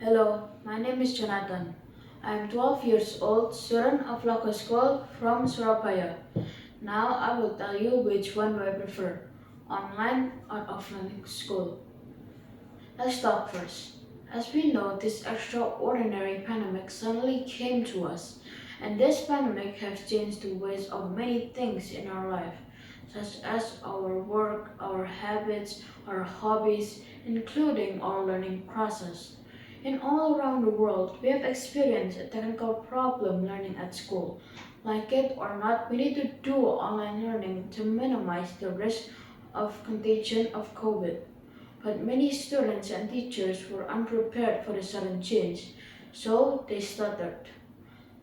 Hello, my name is Jonathan. I am 12 years old, student of local school from Surabaya. Now I will tell you which one do I prefer, online or offline school. Let's talk first. As we know, this extraordinary pandemic suddenly came to us, and this pandemic has changed the ways of many things in our life, such as our work, our habits, our hobbies, including our learning process. In all around the world, we have experienced a technical problem learning at school. Like it or not, we need to do online learning to minimize the risk of contagion of COVID. But many students and teachers were unprepared for the sudden change, so they stuttered.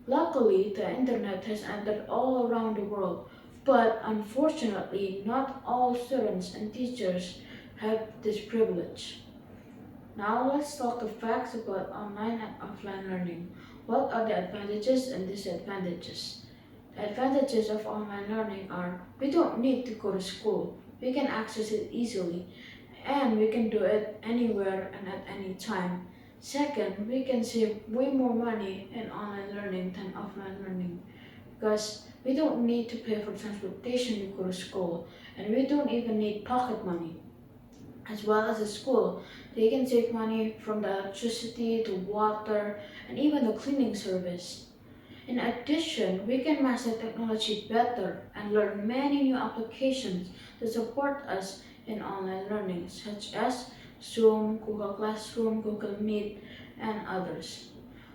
Luckily, the internet has entered all around the world, but unfortunately, not all students and teachers have this privilege. Now let's talk the facts about online and offline learning. What are the advantages and disadvantages? The advantages of online learning are we don't need to go to school. We can access it easily and we can do it anywhere and at any time. Second, we can save way more money in online learning than offline learning because we don't need to pay for transportation to go to school and we don't even need pocket money. As well as the school, they can save money from the electricity, the water, and even the cleaning service. In addition, we can master technology better and learn many new applications to support us in online learning, such as Zoom, Google Classroom, Google Meet, and others.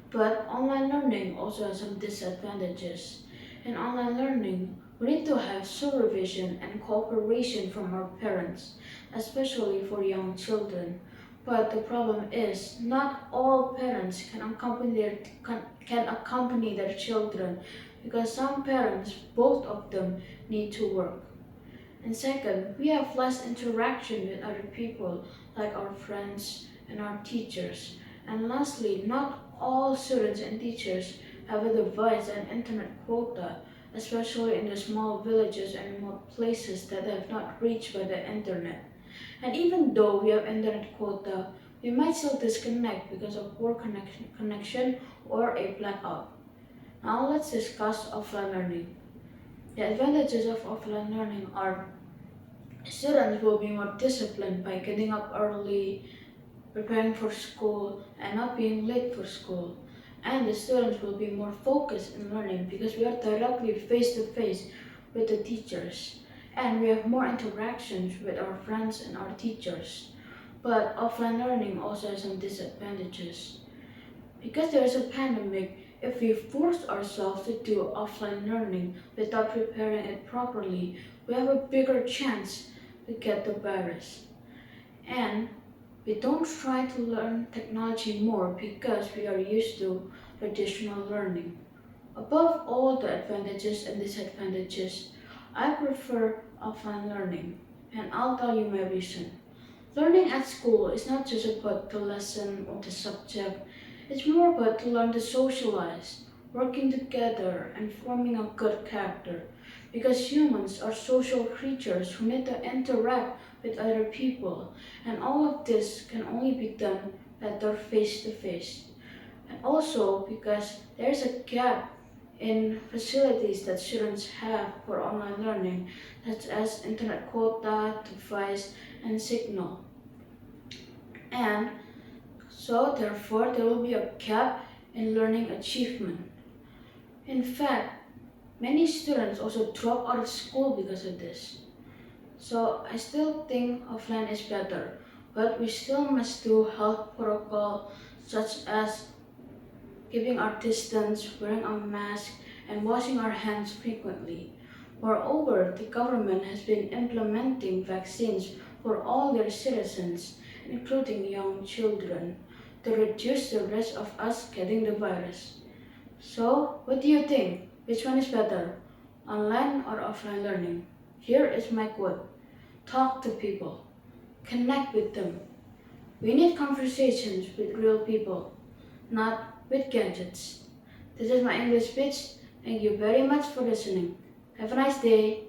But online learning also has some disadvantages. In online learning, we need to have supervision and cooperation from our parents, especially for young children. But the problem is, not all parents can accompany their children because some parents, both of them, need to work. And second, we have less interaction with other people, like our friends and our teachers. And lastly, not all students and teachers have a device and internet quota, especially in the small villages and remote places that have not reached by the internet. And even though we have internet quota, we might still disconnect because of poor connection or a blackout. Now let's discuss offline learning. The advantages of offline learning are students will be more disciplined by getting up early, preparing for school, and not being late for school. And the students will be more focused in learning because we are directly face to face with the teachers. And we have more interactions with our friends and our teachers. But offline learning also has some disadvantages. Because there is a pandemic, if we force ourselves to do offline learning without preparing it properly, we have a bigger chance to get the virus. And we don't try to learn technology more because we are used to traditional learning. Above all the advantages and disadvantages, I prefer offline learning, and I'll tell you my reason. Learning at school is not just about the lesson or the subject, it's more about to learn to socialize, working together, and forming a good character. Because humans are social creatures who need to interact with other people, and all of this can only be done better face to face. And also because there's a gap in facilities that students have for online learning, such as internet quota, device, and signal. And so therefore there will be a gap in learning achievement. In fact, many students also drop out of school because of this. So I still think offline is better, but we still must do health protocol such as keeping our distance, wearing a mask, and washing our hands frequently. Moreover, the government has been implementing vaccines for all their citizens, including young children, to reduce the risk of us getting the virus. So, what do you think? Which one is better, online or offline learning? Here is my quote. Talk to people. Connect with them. We need conversations with real people, not with gadgets. This is my English speech. Thank you very much for listening. Have a nice day.